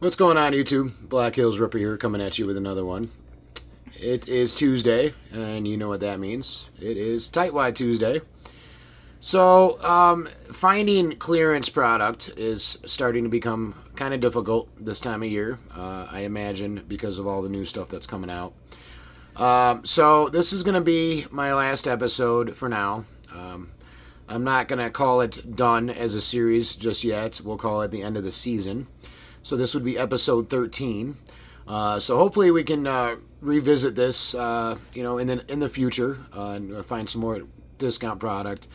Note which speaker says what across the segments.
Speaker 1: What's going on, YouTube? Black Hills Ripper here, coming at you with another one. It is Tuesday, and you know what that means. It is Tighwad Tuesday. So, finding clearance product is starting to become kind of difficult this time of year, I imagine, because of all the new stuff that's coming out. So, this is going to be my last episode for now. I'm not going to call it done as a series just yet. We'll call it the end of the season. So this would be episode 13. So hopefully we can revisit this, in the future and find some more discount product.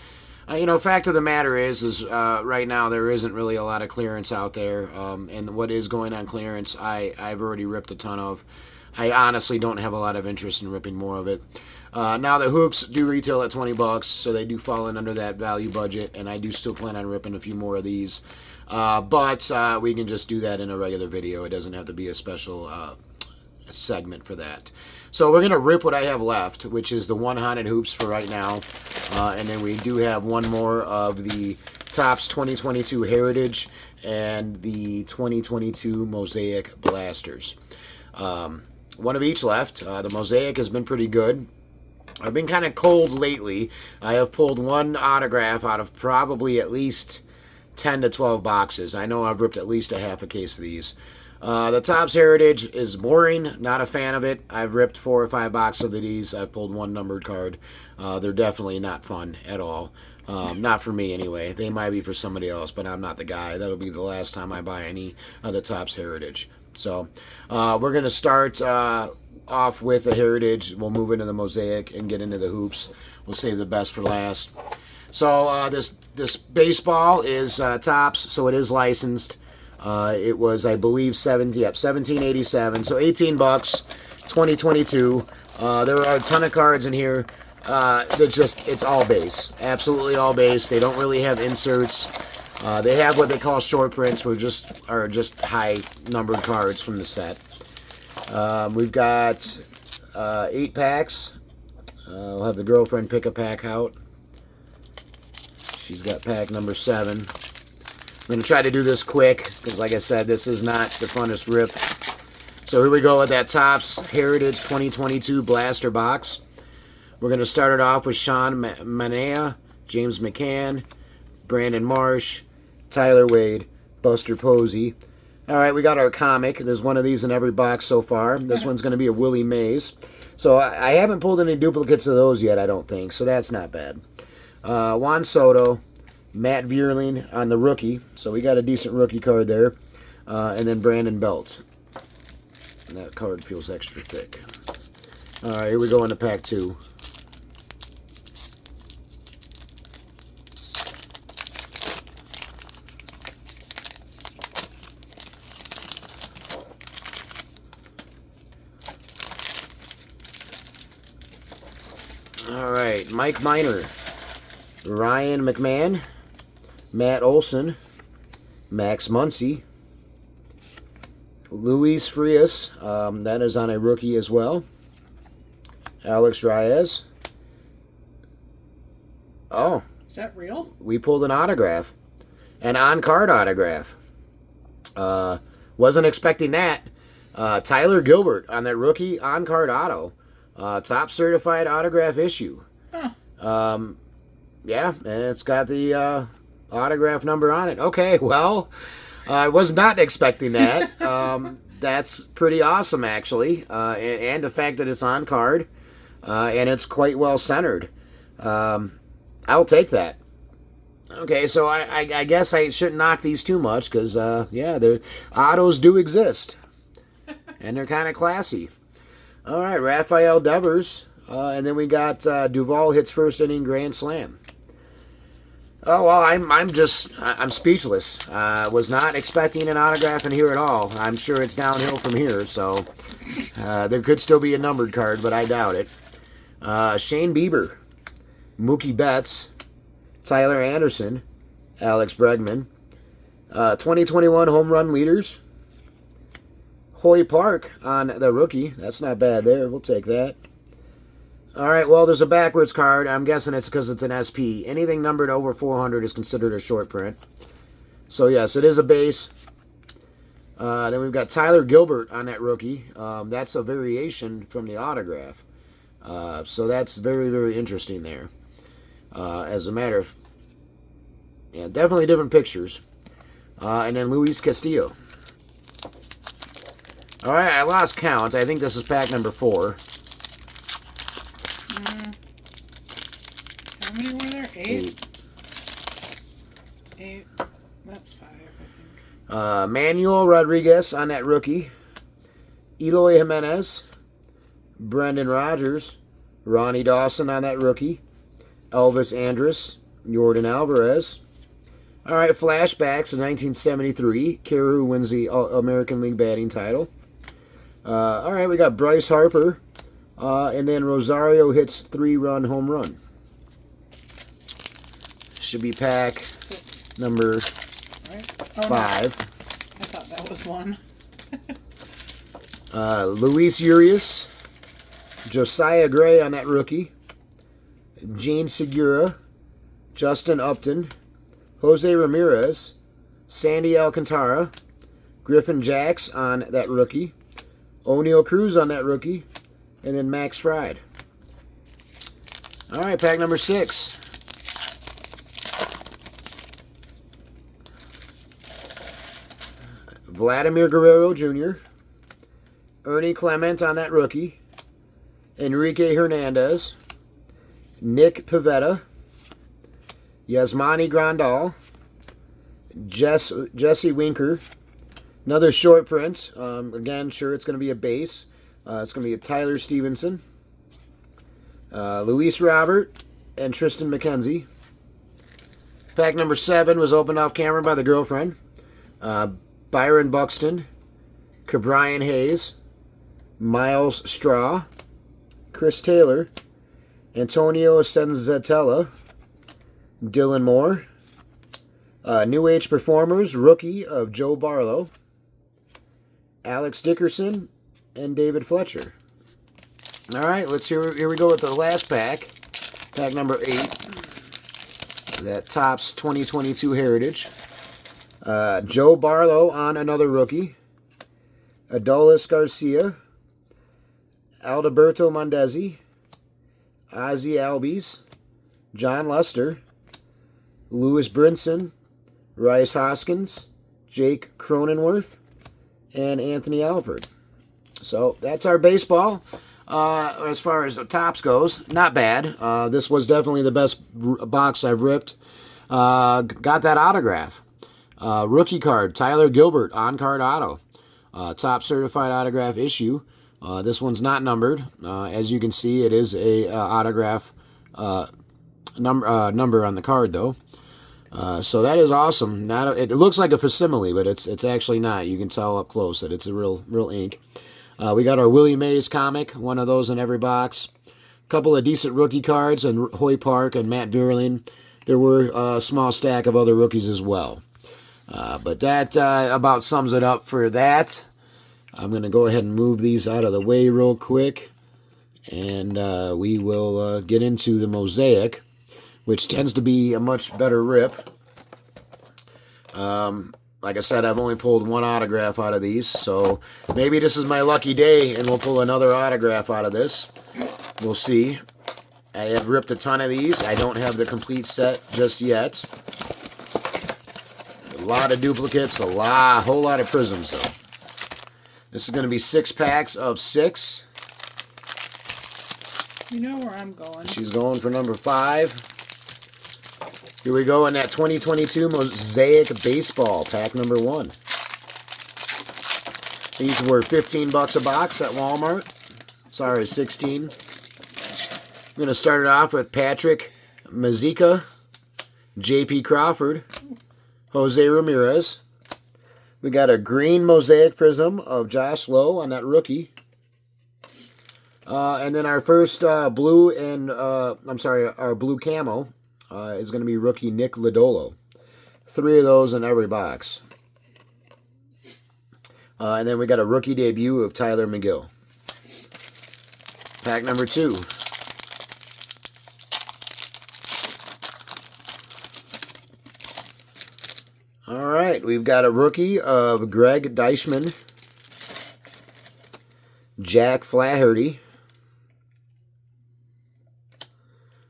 Speaker 1: Fact of the matter is right now there isn't really a lot of clearance out there, and what is going on clearance, I've already ripped a ton of. I honestly don't have a lot of interest in ripping more of it. Now the hoops do retail at $20, so they do fall in under that value budget, and I do still plan on ripping a few more of these. But we can just do that in a regular video. It doesn't have to be a special segment for that. So we're going to rip what I have left, which is the one haunted hoops for right now. And then we do have one more of the Topps 2022 Heritage and the 2022 Mosaic Blasters. One of each left. The Mosaic has been pretty good. I've been kind of cold lately. I have pulled one autograph out of probably at least 10 to 12 boxes. I know I've ripped at least a half a case of these. The Topps Heritage is boring. Not a fan of it. I've ripped 4 or 5 boxes of these. I've pulled one numbered card. They're definitely not fun at all. Not for me anyway. They might be for somebody else, but I'm not the guy. That'll be the last time I buy any of the Topps Heritage. So we're going to start off with the Heritage. We'll move into the Mosaic and get into the hoops. We'll save the best for last. So this baseball is Topps, so it is licensed. It was, I believe, 1787, so $18, 2022. There are a ton of cards in here. It's all base, absolutely all base. They don't really have inserts. They have what they call short prints, which are just high numbered cards from the set. We've got 8 packs. We'll have the girlfriend pick a pack out. She's got pack number 7. I'm going to try to do this quick because, like I said, this is not the funnest rip. So here we go with that Topps Heritage 2022 Blaster box. We're going to start it off with Sean Manaea, James McCann, Brandon Marsh, Tyler Wade, Buster Posey. All right, we got our comic. There's one of these in every box so far. This one's going to be a Willie Mays. So I haven't pulled any duplicates of those yet, I don't think, so that's not bad. Juan Soto, Matt Vierling on the rookie. So we got a decent rookie card there. And then Brandon Belt. And that card feels extra thick. All right, here we go into pack 2. All right, Mike Minor, Ryan McMahon, Matt Olson, Max Muncy, Luis Frias, that is on a rookie as well, Alex Reyes. Oh.
Speaker 2: Is that real?
Speaker 1: We pulled an autograph, an on-card autograph. Wasn't expecting that. Tyler Gilbert on that rookie on-card auto. Top certified autograph issue.
Speaker 2: Huh.
Speaker 1: Yeah, and it's got the autograph number on it. Okay, well, I was not expecting that. That's pretty awesome, actually. And the fact that it's on card, and it's quite well centered. I'll take that. Okay, so I guess I shouldn't knock these too much, because, their autos do exist. And they're kind of classy. All right, Rafael Devers, and then we got Duvall hits first inning grand slam. Oh well, I'm speechless. Was not expecting an autograph in here at all. I'm sure it's downhill from here, so there could still be a numbered card, but I doubt it. Shane Bieber, Mookie Betts, Tyler Anderson, Alex Bregman, 2021 home run leaders. Hoy Park on the rookie. That's not bad there. We'll take that. All right, well, there's a backwards card. I'm guessing it's because it's an SP. Anything numbered over 400 is considered a short print. So, yes, it is a base. Then we've got Tyler Gilbert on that rookie. That's a variation from the autograph. So that's very, very interesting there. As a matter of... Yeah, definitely different pictures. And then Luis Castillo. All right, I lost count. I think this is pack number 4.
Speaker 2: How many were there? 8? 8. That's 5, I think.
Speaker 1: Manuel Rodriguez on that rookie. Eloy Jimenez. Brendan Rodgers. Ronnie Dawson on that rookie. Elvis Andrus. Jordan Alvarez. All right, flashbacks in 1973. Carew wins the American League batting title. All right, we got Bryce Harper. And then Rosario hits 3-run home run. Should be pack
Speaker 2: 6.
Speaker 1: number
Speaker 2: Right? Oh,
Speaker 1: 5.
Speaker 2: No. I thought that was 1.
Speaker 1: Luis Urias. Josiah Gray on that rookie. Gene Segura. Justin Upton. Jose Ramirez. Sandy Alcantara. Griffin Jacks on that rookie. O'Neal Cruz on that rookie. And then Max Fried. All right, pack number 6. Vladimir Guerrero Jr. Ernie Clement on that rookie. Enrique Hernandez. Nick Pivetta. Yasmani Grandal. Jesse Winker. Another short print. Again, sure, it's going to be a base. It's going to be a Tyler Stevenson. Luis Robert. And Tristan McKenzie. Pack number 7 was opened off camera by the girlfriend. Byron Buxton. Cabrian Hayes. Miles Straw. Chris Taylor. Antonio Senzatella. Dylan Moore. New Age Performers, rookie of Joe Barlow. Alex Dickerson and David Fletcher. All right, here we go with the last pack. Pack number 8. That Topps 2022 Heritage. Joe Barlow on another rookie. Adolis Garcia. Alberto Mondesi. Ozzie Albies. John Lester. Lewis Brinson. Rice Hoskins. Jake Cronenworth. And Anthony Alford. So that's our baseball. As far as the Topps goes, not bad. This was definitely the best box I've ripped. Got that autograph. Rookie card, Tyler Gilbert, on-card auto. Top certified autograph issue. This one's not numbered. As you can see, it is a autograph number on the card, though. So that is awesome. It looks like a facsimile, but it's actually not. You can tell up close that it's a real ink. We got our Willie Mays comic, one of those in every box. A couple of decent rookie cards, and Hoy Park and Matt Vierling. There were a small stack of other rookies as well. But that about sums it up for that. I'm going to go ahead and move these out of the way real quick. And we will get into the Mosaic, which tends to be a much better rip. Like I said, I've only pulled one autograph out of these, so maybe this is my lucky day and we'll pull another autograph out of this. We'll see. I have ripped a ton of these. I don't have the complete set just yet. A lot of duplicates, whole lot of prisms, though. This is going to be 6 packs of 6.
Speaker 2: You know where I'm going.
Speaker 1: She's going for number 5. Here we go in that 2022 Mosaic Baseball, pack number 1. These were $15 a box at Walmart. Sorry, 16. I'm going to start it off with Patrick Mazeika, J.P. Crawford, Jose Ramirez. We got a green Mosaic Prism of Josh Lowe on that rookie. And then our first blue and, our blue camo is going to be rookie Nick Lodolo. 3 of those in every box. And then we got a rookie debut of Tyler McGill. Pack number 2. All right. right, we've got a rookie of Greg Deichmann, Jack Flaherty,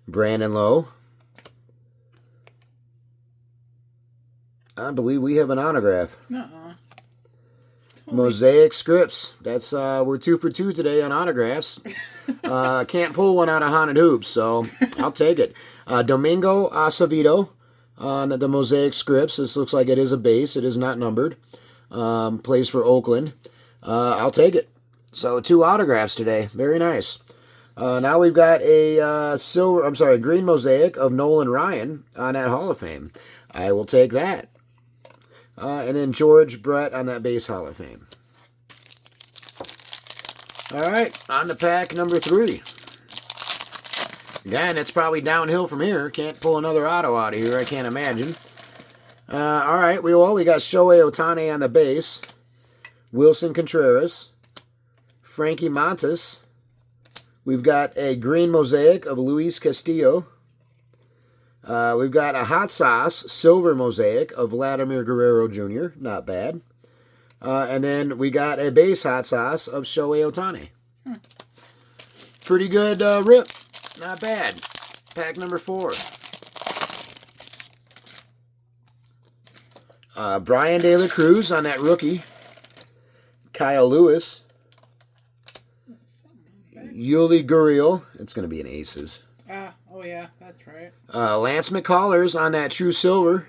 Speaker 1: Brandon Lowe. I believe we have an autograph.
Speaker 2: Uh-uh.
Speaker 1: Mosaic Scripts. That's we're 2 for 2 today on autographs. Can't pull one out of Haunted Hoops, so I'll take it. Domingo Acevedo on the Mosaic Scripts. This looks like it is a base. It is not numbered. Plays for Oakland. I'll take it. So 2 autographs today. Very nice. Now we've got a green Mosaic of Nolan Ryan on that Hall of Fame. I will take that. And then George Brett on that base Hall of Fame. All right, on to pack number 3. Again, it's probably downhill from here. Can't pull another auto out of here, I can't imagine. All right, we got Shohei Ohtani on the base. Wilson Contreras. Frankie Montas. We've got a green Mosaic of Luis Castillo. We've got a hot sauce silver Mosaic of Vladimir Guerrero Jr. Not bad. And then we got a base hot sauce of Shohei Ohtani. Pretty good rip. Not bad. Pack number 4. Brian De La Cruz on that rookie. Kyle Lewis. Yuli Gurriel. It's going to be an Aces.
Speaker 2: Oh yeah, that's right.
Speaker 1: Lance McCullers on that true silver.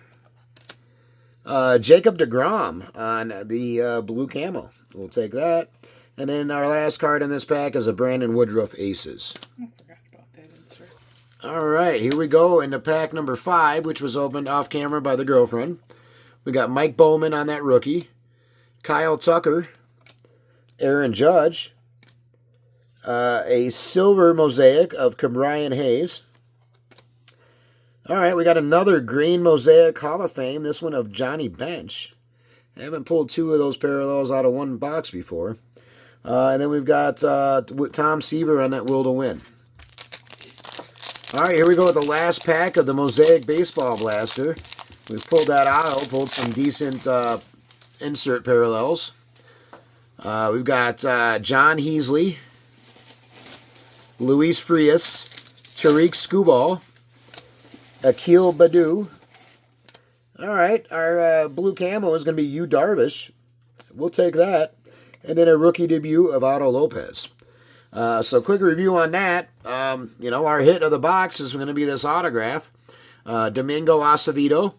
Speaker 1: Jacob deGrom on the blue camo. We'll take that. And then our last card in this pack is a Brandon Woodruff Aces.
Speaker 2: I forgot about that insert.
Speaker 1: All right, here we go into pack number 5, which was opened off camera by the girlfriend. We got Mike Bowman on that rookie. Kyle Tucker. Aaron Judge. A silver Mosaic of Cabrian Hayes. All right, we got another green Mosaic Hall of Fame. This one of Johnny Bench. I haven't pulled 2 of those parallels out of one box before. And then we've got Tom Seaver on that Will to Win. All right, here we go with the last pack of the Mosaic Baseball Blaster. We've pulled that out, pulled some decent insert parallels. We've got John Heasley, Luis Frias, Tariq Skubal, Akil Badu. All right, our blue camo is going to be Yu Darvish. We'll take that. And then a rookie debut of Otto Lopez. So quick review on that. Our hit of the box is going to be this autograph. Domingo Acevedo.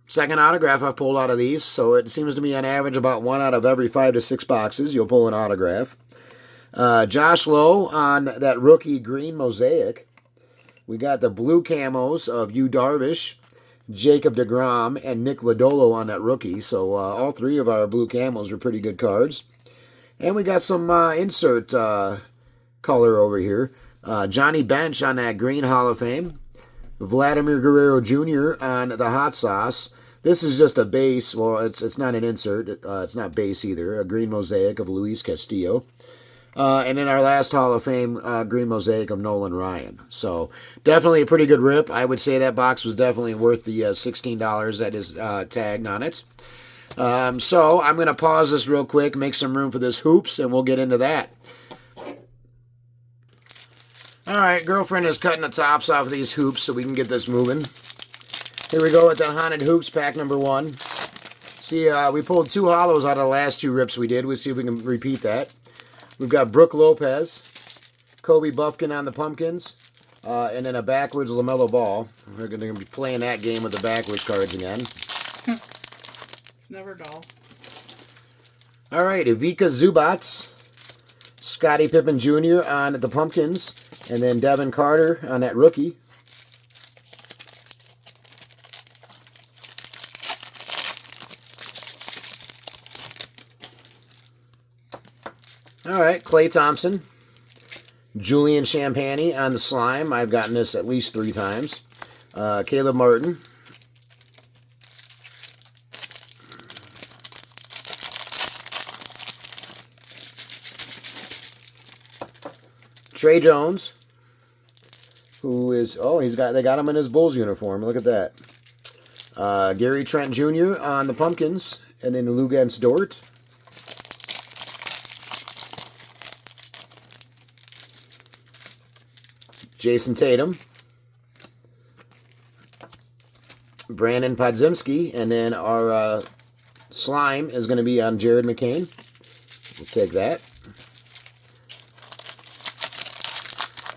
Speaker 1: Second autograph I've pulled out of these. So it seems to be on average about 1 out of every 5 to 6 boxes. You'll pull an autograph. Josh Lowe on that rookie green Mosaic. We got the blue camos of Yu Darvish, Jacob deGrom, and Nick Lodolo on that rookie. So all 3 of our blue camos are pretty good cards. And we got some insert color over here. Johnny Bench on that green Hall of Fame. Vladimir Guerrero Jr. on the hot sauce. This is just a base. Well, it's not an insert. It's not base either. A green Mosaic of Luis Castillo. And then our last Hall of Fame green Mosaic of Nolan Ryan. So definitely a pretty good rip. I would say that box was definitely worth the $16 that is tagged on it. So I'm going to pause this real quick, make some room for this hoops, and we'll get into that. All right, girlfriend is cutting the tops off of these hoops so we can get this moving. Here we go with the Haunted Hoops pack number 1. See, we pulled 2 hollows out of the last 2 rips we did. We'll see if we can repeat that. We've got Brooke Lopez, Kobe Buffkin on the Pumpkins, and then a backwards LaMelo Ball. We're going to be playing that game with the backwards cards again.
Speaker 2: It's never dull.
Speaker 1: All right, Ivica Zubats, Scottie Pippen Jr. on the Pumpkins, and then Devin Carter on that rookie. All right, Klay Thompson, Julian Champagnie on the slime. I've gotten this at least 3 times. Caleb Martin. Trey Jones, who is, they got him in his Bulls uniform. Look at that. Gary Trent Jr. on the Pumpkins, and then Luguentz Dort. Jason Tatum. Brandon Podziemski, and then our slime is going to be on Jared McCain. We'll take that.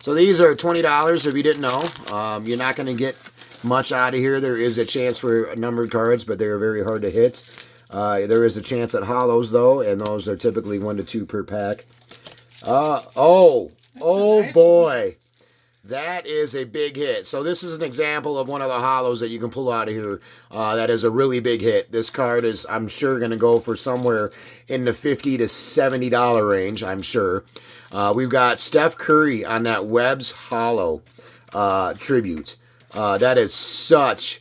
Speaker 1: So these are $20 if you didn't know. You're not going to get much out of here. There is a chance for numbered cards, but they're very hard to hit. There is a chance at holos, though, and those are typically 1 to 2 per pack. Oh boy. That is a big hit. So this is an example of one of the holos that you can pull out of here. That is a really big hit. This card is, I'm sure, going to go for somewhere in the $50 to $70 range, I'm sure. We've got Steph Curry on that Webb's Holo tribute. That is such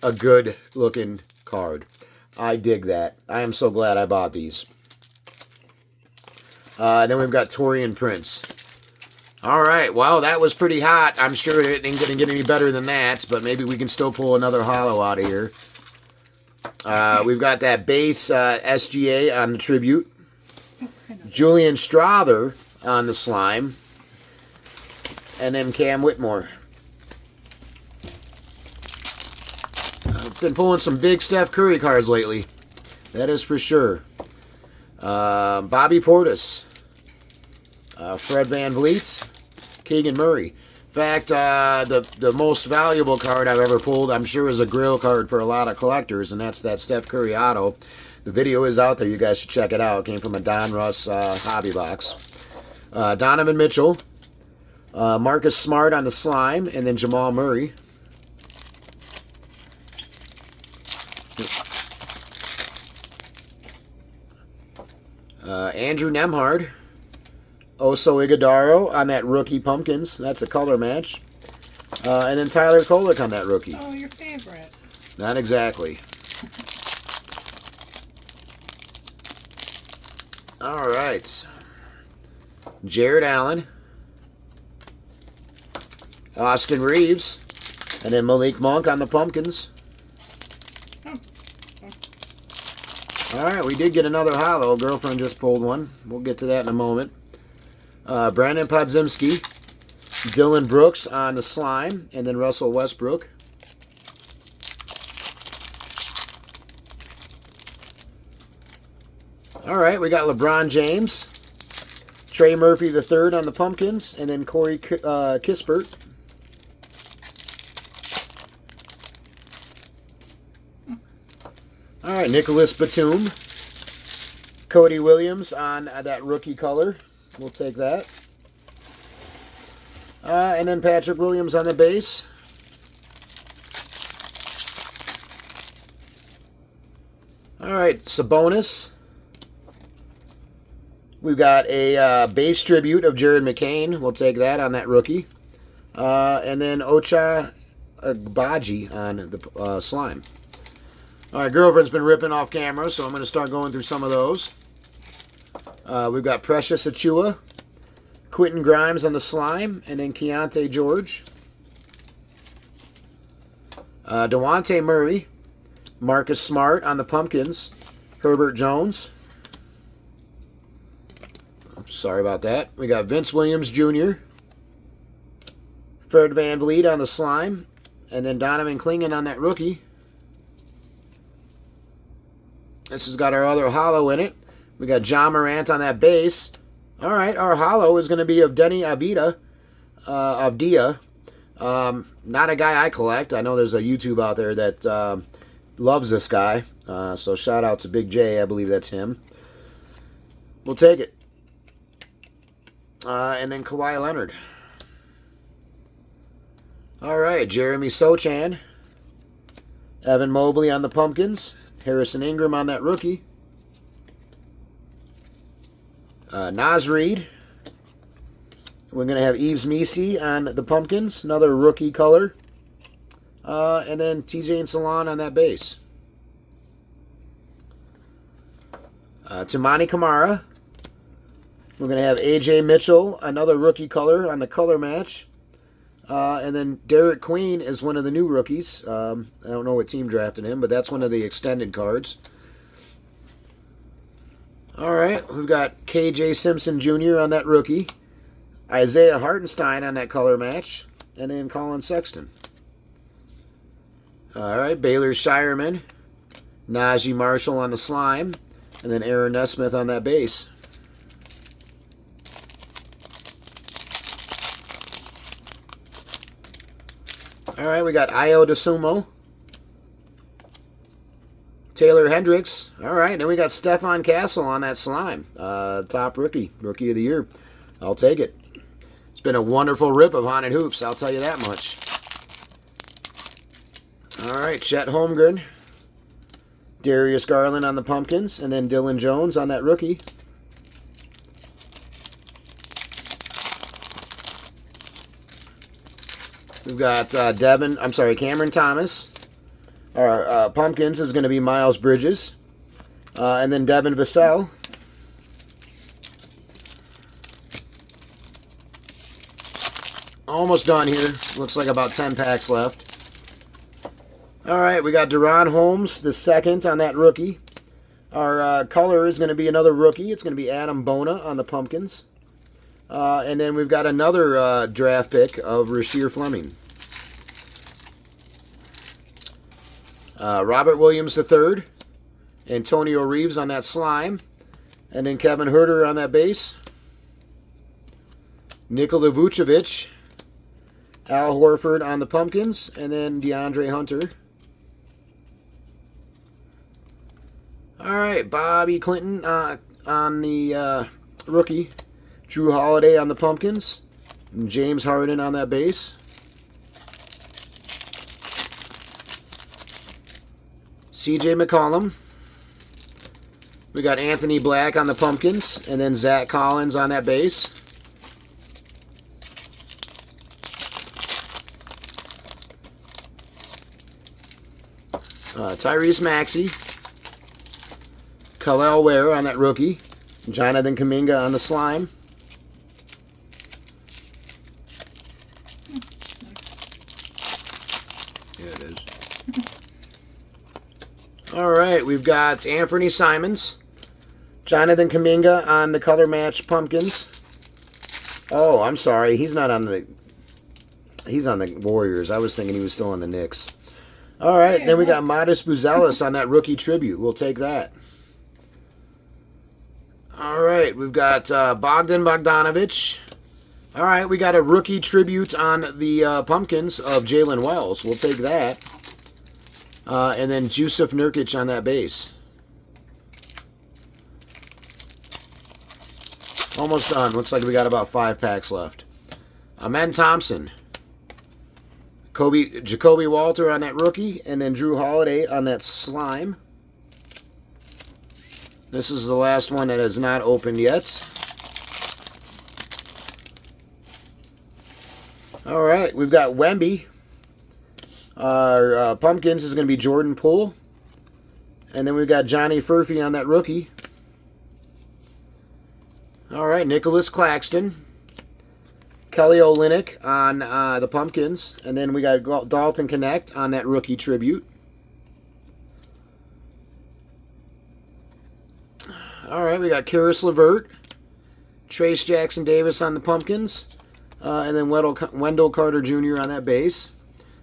Speaker 1: a good-looking card. I dig that. I am so glad I bought these. Then we've got Torian Prince. All right, well, that was pretty hot. I'm sure it ain't going to get any better than that, but maybe we can still pull another holo out of here. We've got that base SGA on the tribute. Julian Strother on the slime. And then Cam Whitmore. I've been pulling some big Steph Curry cards lately. That is for sure. Bobby Portis. Fred VanVleet. Keegan Murray. In fact, the most valuable card I've ever pulled, I'm sure, is a grill card for a lot of collectors, and that's that Steph Curry auto. The video is out there. You guys should check it out. It came from a Don Russ hobby box. Donovan Mitchell. Marcus Smart on the slime, and then Jamal Murray. Andrew Nemhard. Oso Iguodaro on that rookie Pumpkins. That's a color match. And then Tyler Kolek on that rookie.
Speaker 2: Oh, your favorite.
Speaker 1: Not exactly. All right. Jared Allen. Austin Reeves. And then Malik Monk on the Pumpkins. All right, we did get another holo. Girlfriend just pulled one. We'll get to that in a moment. Brandon Podziemski, Dylan Brooks on the slime, and then Russell Westbrook. All right, we got LeBron James, Trey Murphy III on the Pumpkins, and then Corey Kispert. All right, Nicholas Batum, Cody Williams on that rookie color. We'll take that. And then Patrick Williams on the base. All right, Sabonis. We've got a base tribute of Jared McCain. We'll take that on that rookie. And then Ocha Agbaji on the slime. All right, girlfriend's been ripping off camera, so I'm going to start going through some of those. We've got Precious Achua, Quentin Grimes on the slime, and then Keontae George. DeJounte Murray, Marcus Smart on the Pumpkins, Herbert Jones. Sorry about that. We got Vince Williams Jr., Fred VanVleet on the slime, and then Donovan Clingan on that rookie. This has got our other holo in it. We got John Morant on that base. All right, our holo is going to be of Denny Avdia. Not a guy I collect. I know there's a YouTube out there that loves this guy. So shout out to Big J. I believe that's him. We'll take it. And then Kawhi Leonard. All right, Jeremy Sochan. Evan Mobley on the Pumpkins. Harrison Ingram on that rookie. Naz Reid. We're going to have Yves Missi on the Pumpkins. Another rookie color. And then TJ and Salon on that base. Tumani Kamara. We're going to have AJ Mitchell. Another rookie color on the color match. And then Derek Queen is one of the new rookies. I don't know what team drafted him, but that's one of the extended cards. All right, we've got KJ Simpson Jr. on that rookie. Isaiah Hartenstein on that color match. And then Colin Sexton. All right, Baylor Shireman. Najee Marshall on the slime. And then Aaron Nesmith on that base. All right, we got Io DeSumo. Taylor Hendricks. All right, then we got Stephon Castle on that slime. Top rookie of the year. I'll take it. It's been a wonderful rip of Haunted Hoops, I'll tell you that much. All right, Chet Holmgren. Darius Garland on the Pumpkins, and then Dylan Jones on that rookie. We've got Cameron Thomas. Our Pumpkins is going to be Miles Bridges. And then Devin Vassell. Almost done here. Looks like about 10 packs left. All right, we got Deron Holmes, the second on that rookie. Our color is going to be another rookie. It's going to be Adam Bona on the Pumpkins. And then we've got another draft pick of Rasheer Fleming. Robert Williams III. Antonio Reeves on that slime. And then Kevin Huerter on that base. Nikola Vucevic. Al Horford on the Pumpkins. And then DeAndre Hunter. All right, Bobby Clinton on the rookie. Drew Holiday on the Pumpkins. And James Harden on that base. CJ McCollum. We got Anthony Black on the Pumpkins. And then Zach Collins on that base. Tyrese Maxey. Khalil Ware on that rookie. Jonathan Kuminga on the slime. Yeah, it is. All right, we've got Anthony Simons. Jonathan Kuminga on the color match Pumpkins. Oh, I'm sorry. He's not on the... He's on the Warriors. I was thinking he was still on the Knicks. All right, then we got Modest Buzelis on that rookie tribute. We'll take that. All right, we've got Bogdan Bogdanovic. All right, we got a rookie tribute on the Pumpkins of Jalen Wells. We'll take that. And then Jusuf Nurkic on that base. Almost done. Looks like we got about 5 packs left. Amen Thompson. Jacoby Walter on that rookie. And then Drew Holiday on that slime. This is the last one that has not opened yet. All right, we've got Wemby. Our Pumpkins is going to be Jordan Poole. And then we've got Johnny Furphy on that rookie. All right, Nicholas Claxton. Kelly Olynyk on the Pumpkins. And then we got Dalton Connect on that rookie tribute. All right, we got Karis LeVert. Trace Jackson Davis on the Pumpkins. And then Wendell Carter Jr. on that base.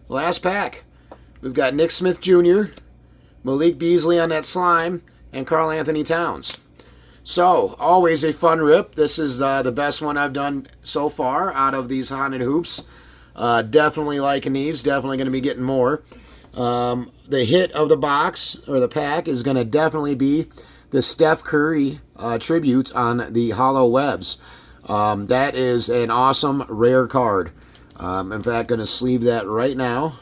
Speaker 1: Last pack. We've got Nick Smith Jr., Malik Beasley on that slime, and Karl Anthony Towns. So, always a fun rip. This is the best one I've done so far out of these Haunted Hoops. Definitely liking these. Definitely going to be getting more. The hit of the box, or the pack, is going to definitely be the Steph Curry tribute on the Holo Webs. That is an awesome, rare card. In fact, going to sleeve that right now.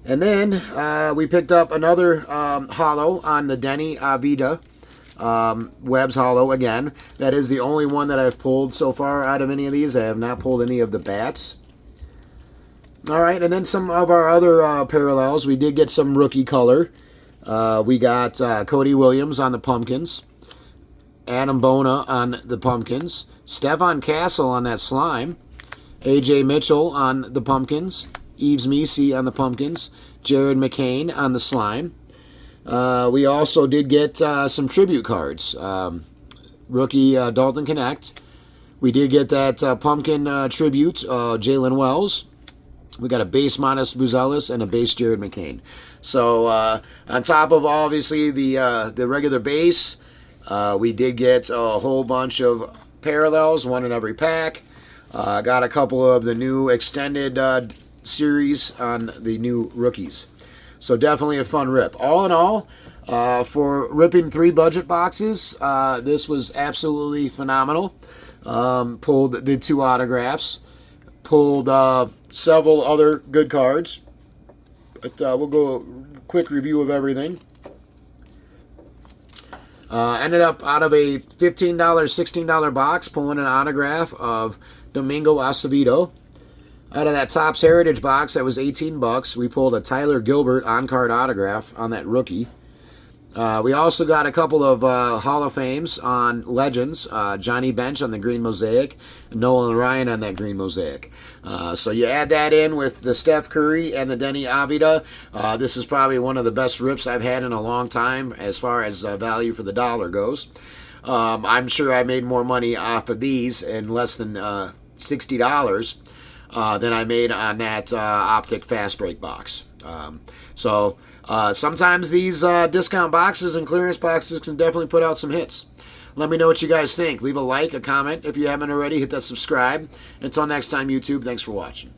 Speaker 1: And then we picked up another Holo on the Denny Avida Webs Holo again. That is the only one that I've pulled so far out of any of these. I have not pulled any of the bats. All right, and then some of our other parallels. We did get some rookie color. We got Cody Williams on the Pumpkins. Adam Bona on the Pumpkins. Stefan Castle on that slime. AJ Mitchell on the pumpkins. Eves Meesey on the pumpkins. Jared McCain on the slime. We also did get some tribute cards. Rookie Dalton Connect. We did get that pumpkin tribute, Jalen Wells. We got a base Modest Buzelis and a base Jared McCain. So on top of obviously the regular base, we did get a whole bunch of parallels, one in every pack. Got a couple of the new extended series on the new rookies. So definitely a fun rip. All in all, for ripping 3 budget boxes, this was absolutely phenomenal. Pulled the 2 autographs. Pulled several other good cards. But we'll go a quick review of everything. Ended up out of a $15, $16 box pulling an autograph of Domingo Acevedo. Out of that Topps Heritage box that was $18, we pulled a Tyler Gilbert on-card autograph on that rookie. We also got a couple of Hall of Fames on Legends. Johnny Bench on the green Mosaic, Nolan Ryan on that green Mosaic. So you add that in with the Steph Curry and the Denny Avila. This is probably one of the best rips I've had in a long time as far as value for the dollar goes. I'm sure I made more money off of these in less than $60 than I made on that Optic Fast Break box. Sometimes these discount boxes and clearance boxes can definitely put out some hits. Let me know what you guys think. Leave a like, a comment if you haven't already. Hit that subscribe. Until next time, YouTube, thanks for watching.